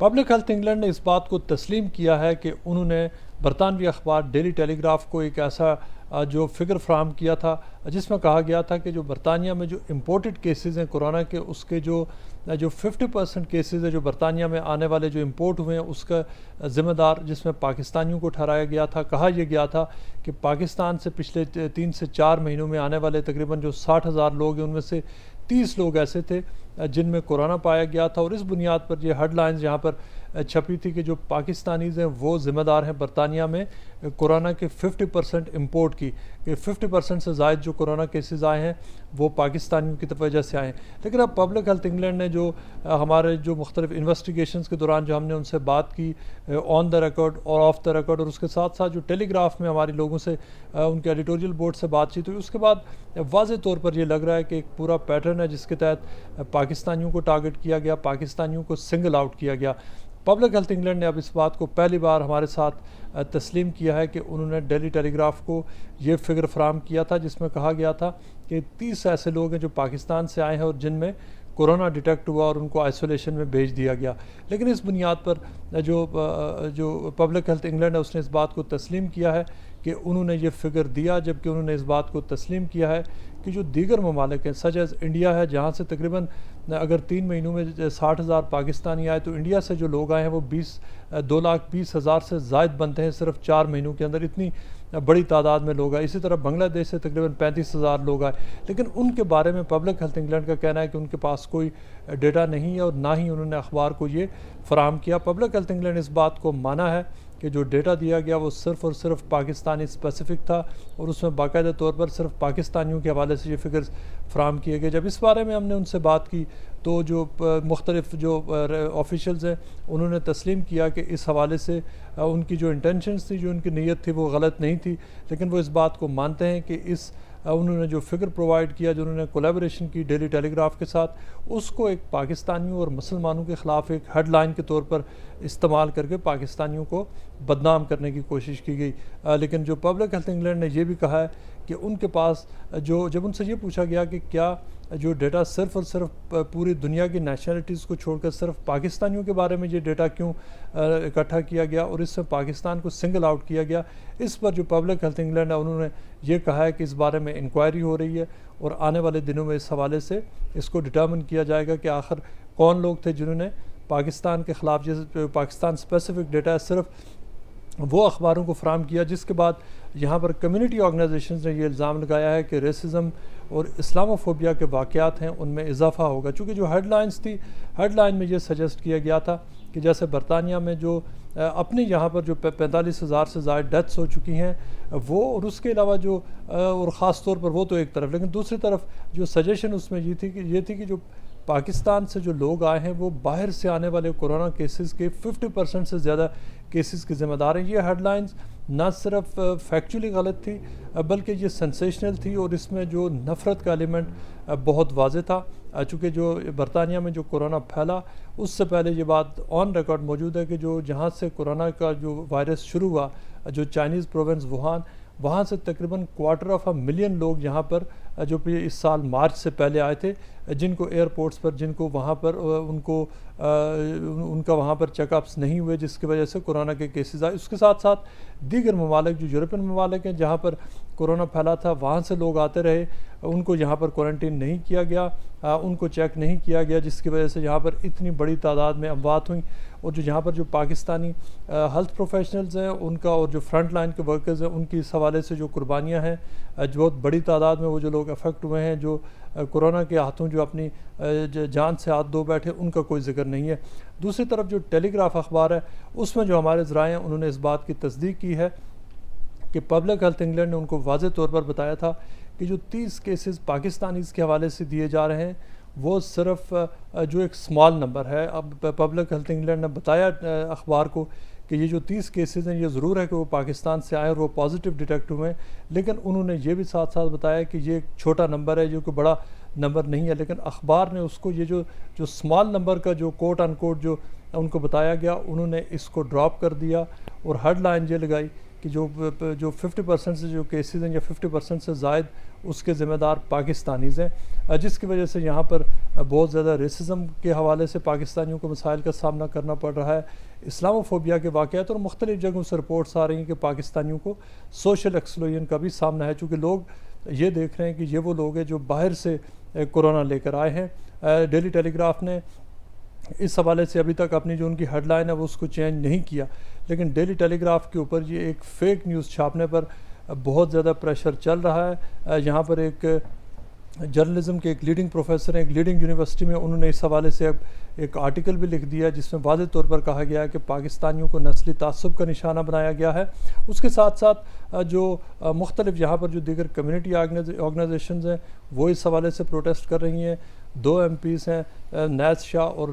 Public health England نے اس بات کو تسلیم کیا ہے کہ انہوں نے برطانوی اخبار ڈیلی ٹیلی گراف کو ایک ایسا جو فگر فراہم کیا تھا جس میں کہا گیا تھا کہ جو برطانیہ میں جو امپورٹڈ کیسز ہیں کورونا کے، اس کے جو 50% کیسز ہیں جو برطانیہ میں آنے والے جو امپورٹ ہوئے ہیں، اس کا ذمہ دار جس میں پاکستانیوں کو ٹھہرایا گیا تھا۔ کہا یہ گیا تھا کہ پاکستان سے پچھلے 3 سے 4 مہینوں میں آنے والے تقریباً جو 60,000 لوگ ہیں، ان میں سے 30 لوگ ایسے تھے جن میں کورونا پایا گیا تھا، اور اس بنیاد پر یہ ہیڈ لائنز یہاں پر چھپی تھی کہ جو پاکستانیز ہیں وہ ذمہ دار ہیں برطانیہ میں کورونا کے 50% امپورٹ کی، کہ 50% سے زائد جو کورونا کیسز آئے ہیں وہ پاکستانیوں کی وجہ سے آئے ہیں۔ لیکن اب پبلک ہیلتھ انگلینڈ نے جو ہمارے جو مختلف انویسٹیگیشنز کے دوران جو ہم نے ان سے بات کی آن دا ریکارڈ اور آف دا ریکارڈ، اور اس کے ساتھ ساتھ جو ٹیلی گراف میں ہماری لوگوں سے ان کے ایڈیٹوریل بورڈ سے بات چیت ہوئی، اس کے بعد واضح طور پر یہ لگ رہا ہے کہ ایک پورا پیٹرن ہے جس کے تحت پاکستانیوں کو ٹارگٹ کیا گیا، پاکستانیوں کو سنگل آؤٹ کیا گیا۔ پبلک ہیلتھ انگلینڈ نے اب اس بات کو پہلی بار ہمارے ساتھ تسلیم کیا ہے کہ انہوں نے ڈیلی ٹیلی گراف کو یہ فگر فراہم کیا تھا جس میں کہا گیا تھا کہ 30 ایسے لوگ ہیں جو پاکستان سے آئے ہیں اور جن میں کورونا ڈیٹیکٹ ہوا اور ان کو آئسولیشن میں بھیج دیا گیا۔ لیکن اس بنیاد پر جو پبلک ہیلتھ انگلینڈ ہے اس نے اس بات کو تسلیم کیا ہے کہ انہوں نے یہ فگر دیا، جبکہ انہوں نے اس بات کو تسلیم کیا ہے کہ جو دیگر ممالک ہیں سچ ایز انڈیا ہے، جہاں سے تقریباً اگر 3 مہینوں میں 60,000 پاکستانی آئے تو انڈیا سے جو لوگ آئے ہیں وہ 2,20,000 سے زائد بنتے ہیں صرف 4 مہینوں کے اندر، اتنی بڑی تعداد میں لوگ آئے۔ اسی طرح بنگلہ دیش سے تقریباً 35,000 لوگ آئے، لیکن ان کے بارے میں پبلک ہیلتھ انگلینڈ کا کہنا ہے کہ ان کے پاس کوئی ڈیٹا نہیں ہے اور نہ ہی انہوں نے اخبار کو یہ فراہم کیا۔ پبلک ہیلتھ انگلینڈ اس بات کو مانا ہے کہ جو ڈیٹا دیا گیا وہ صرف اور صرف پاکستانی اسپیسیفک تھا، اور اس میں باقاعدہ طور پر صرف پاکستانیوں کے حوالے سے یہ فگرز فراہم کیے گئے۔ جب اس بارے میں ہم نے ان سے بات کی تو جو مختلف جو آفیشلز ہیں انہوں نے تسلیم کیا کہ اس حوالے سے ان کی جو انٹینشنز تھی، جو ان کی نیت تھی، وہ غلط نہیں تھی، لیکن وہ اس بات کو مانتے ہیں کہ انہوں نے جو فگر پرووائڈ کیا، جو انہوں نے کولیبریشن کی ڈیلی ٹیلی گراف کے ساتھ، اس کو ایک پاکستانیوں اور مسلمانوں کے خلاف ایک ہیڈ لائن کے طور پر استعمال کر کے پاکستانیوں کو بدنام کرنے کی کوشش کی گئی۔ لیکن جو پبلک ہیلتھ انگلینڈ نے یہ بھی کہا ہے کہ ان کے پاس جب ان سے یہ پوچھا گیا کہ کیا جو ڈیٹا صرف اور صرف پوری دنیا کی نیشنلٹیز کو چھوڑ کر صرف پاکستانیوں کے بارے میں یہ ڈیٹا کیوں اکٹھا کیا گیا اور اس سے پاکستان کو سنگل آؤٹ کیا گیا، اس پر جو پبلک ہیلتھ انگلینڈ ہے انہوں نے یہ کہا ہے کہ اس بارے میں انکوائری ہو رہی ہے اور آنے والے دنوں میں اس حوالے سے اس کو ڈٹرمن کیا جائے گا کہ آخر کون لوگ تھے جنہوں نے پاکستان کے خلاف پاکستان اسپیسیفک ڈیٹا صرف وہ اخباروں کو فراہم کیا، جس کے بعد یہاں پر کمیونٹی آرگنائزیشنز نے یہ الزام لگایا ہے کہ ریسزم اور اسلاموفوبیا کے واقعات ہیں ان میں اضافہ ہوگا، چونکہ جو ہیڈ لائنز تھی، ہیڈ لائن میں یہ سجیسٹ کیا گیا تھا کہ جیسے برطانیہ میں جو اپنے یہاں پر جو 45,000 سے زائد ڈیتھس ہو چکی ہیں وہ، اور اس کے علاوہ جو اور خاص طور پر وہ تو ایک طرف، لیکن دوسری طرف جو سجیشن اس میں یہ تھی کہ جو پاکستان سے جو لوگ آئے ہیں وہ باہر سے آنے والے کورونا کیسز کے 50% سے زیادہ کیسز کے ذمہ دار ہیں۔ یہ ہیڈ لائنز نہ صرف فیکچولی غلط تھی بلکہ یہ سنسیشنل تھی، اور اس میں جو نفرت کا ایلیمنٹ بہت واضح تھا، چونکہ جو برطانیہ میں جو کورونا پھیلا اس سے پہلے یہ بات آن ریکارڈ موجود ہے کہ جہاں سے کورونا کا جو وائرس شروع ہوا، جو چائنیز پروونس ووہان، وہاں سے تقریباً 250,000 لوگ یہاں پر جو اس سال مارچ سے پہلے آئے تھے، جن کو ایئرپورٹس پر جن کو وہاں پر ان کا وہاں پر چیک اپس نہیں ہوئے، جس کی وجہ سے کورونا کے کیسز آئے۔ اس کے ساتھ ساتھ دیگر ممالک جو یورپین ممالک ہیں جہاں پر کورونا پھیلا تھا وہاں سے لوگ آتے رہے، ان کو یہاں پر کوارنٹین نہیں کیا گیا، ان کو چیک نہیں کیا گیا، جس کی وجہ سے یہاں پر اتنی بڑی تعداد میں اموات ہوئیں، اور جو یہاں پر جو پاکستانی ہیلتھ پروفیشنلز ہیں ان کا اور جو فرنٹ لائن کے ورکرز ہیں ان کی اس حوالے سے جو قربانیاں ہیں، جو بہت بڑی تعداد میں وہ جو لوگ افیکٹ ہوئے ہیں، جو کورونا کے ہاتھوں جو اپنی جان سے ہاتھ دھو بیٹھے، ان کا کوئی ذکر نہیں ہے۔ دوسری طرف جو ٹیلی گراف اخبار ہے اس میں جو ہمارے ذرائع ہیں انہوں نے اس بات کی تصدیق کی ہے کہ پبلک ہیلتھ انگلینڈ نے ان کو واضح طور پر بتایا تھا کہ جو 30 کیسز پاکستانیز کے حوالے سے دیے جا رہے ہیں وہ صرف جو ایک سمال نمبر ہے۔ اب پبلک ہیلتھ انگلینڈ نے بتایا اخبار کو کہ یہ جو 30 کیسز ہیں یہ ضرور ہے کہ وہ پاکستان سے آئے اور وہ پازیٹیو ڈیٹیکٹ ہوئے ہیں، لیکن انہوں نے یہ بھی ساتھ ساتھ بتایا کہ یہ ایک چھوٹا نمبر ہے، یہ کوئی بڑا نمبر نہیں ہے، لیکن اخبار نے اس کو یہ جو سمال نمبر کا جو کوٹ ان کوٹ جو ان کو بتایا گیا، انہوں نے اس کو ڈراپ کر دیا اور ہیڈ لائن یہ لگائی کہ جو 50% سے جو کیسز ہیں یا 50% سے زائد اس کے ذمہ دار پاکستانیز ہیں، جس کی وجہ سے یہاں پر بہت زیادہ ریسزم کے حوالے سے پاکستانیوں کو مسائل کا سامنا کرنا پڑ رہا ہے، اسلاموفوبیا کے واقعات، اور مختلف جگہوں سے رپورٹس آ رہی ہیں کہ پاکستانیوں کو سوشل ایکسکلوژن کا بھی سامنا ہے، چونکہ لوگ یہ دیکھ رہے ہیں کہ یہ وہ لوگ ہیں جو باہر سے کورونا لے کر آئے ہیں۔ ڈیلی ٹیلی گراف نے اس حوالے سے ابھی تک اپنی جو ان کی ہیڈ لائن ہے وہ اس کو چینج نہیں کیا، لیکن ڈیلی ٹیلی گراف کے اوپر یہ ایک فیک نیوز چھاپنے پر بہت زیادہ پریشر چل رہا ہے۔ یہاں پر ایک جرنلزم کے ایک لیڈنگ پروفیسر ہیں ایک لیڈنگ یونیورسٹی میں، انہوں نے اس حوالے سے اب ایک آرٹیکل بھی لکھ دیا جس میں واضح طور پر کہا گیا ہے کہ پاکستانیوں کو نسلی تعصب کا نشانہ بنایا گیا ہے۔ اس کے ساتھ ساتھ جو مختلف یہاں پر جو دیگر کمیونٹی آرگنائزیشنز ہیں وہ اس حوالے سے پروٹیسٹ کر رہی ہیں۔ 2 MPs ہیں نیز شاہ اور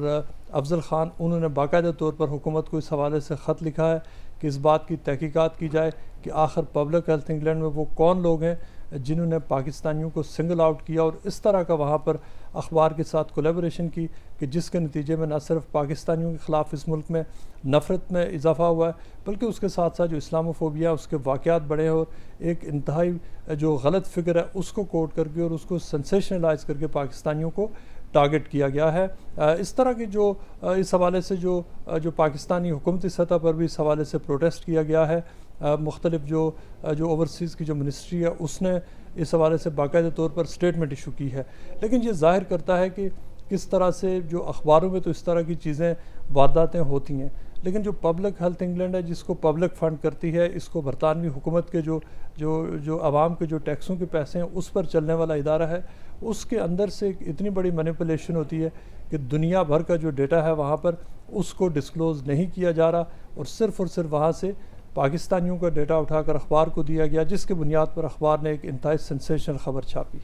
افضل خان، انہوں نے باقاعدہ طور پر حکومت کو اس حوالے سے خط لکھا ہے کہ اس بات کی تحقیقات کی جائے کہ آخر پبلک ہیلتھ انگلینڈ میں وہ کون لوگ ہیں جنہوں نے پاکستانیوں کو سنگل آؤٹ کیا اور اس طرح کا وہاں پر اخبار کے ساتھ کولیبریشن کی کہ جس کے نتیجے میں نہ صرف پاکستانیوں کے خلاف اس ملک میں نفرت میں اضافہ ہوا ہے بلکہ اس کے ساتھ ساتھ جو اسلاموفوبیا اس کے واقعات بڑھے ہیں، اور ایک انتہائی جو غلط فکر ہے اس کو کوٹ کر کے اور اس کو سنسیشنلائز کر کے پاکستانیوں کو ٹارگٹ کیا گیا ہے۔ اس طرح کی جو اس حوالے سے جو پاکستانی حکومتی سطح پر بھی اس حوالے سے پروٹیسٹ کیا گیا ہے، مختلف جو اوورسیز کی جو منسٹری ہے اس نے اس حوالے سے باقاعدہ طور پر سٹیٹمنٹ ایشو کی ہے، لیکن یہ ظاہر کرتا ہے کہ کس طرح سے جو اخباروں میں تو اس طرح کی چیزیں وارداتیں ہوتی ہیں، لیکن جو پبلک ہیلتھ انگلینڈ ہے جس کو پبلک فنڈ کرتی ہے، اس کو برطانوی حکومت کے جو عوام کے جو ٹیکسوں کے پیسے ہیں اس پر چلنے والا ادارہ ہے، اس کے اندر سے ایک اتنی بڑی مینیپولیشن ہوتی ہے کہ دنیا بھر کا جو ڈیٹا ہے وہاں پر اس کو ڈسکلوز نہیں کیا جا رہا اور صرف وہاں سے پاکستانیوں کا ڈیٹا اٹھا کر اخبار کو دیا گیا، جس کے بنیاد پر اخبار نے ایک انتہائی سنسیشنل خبر چھاپی۔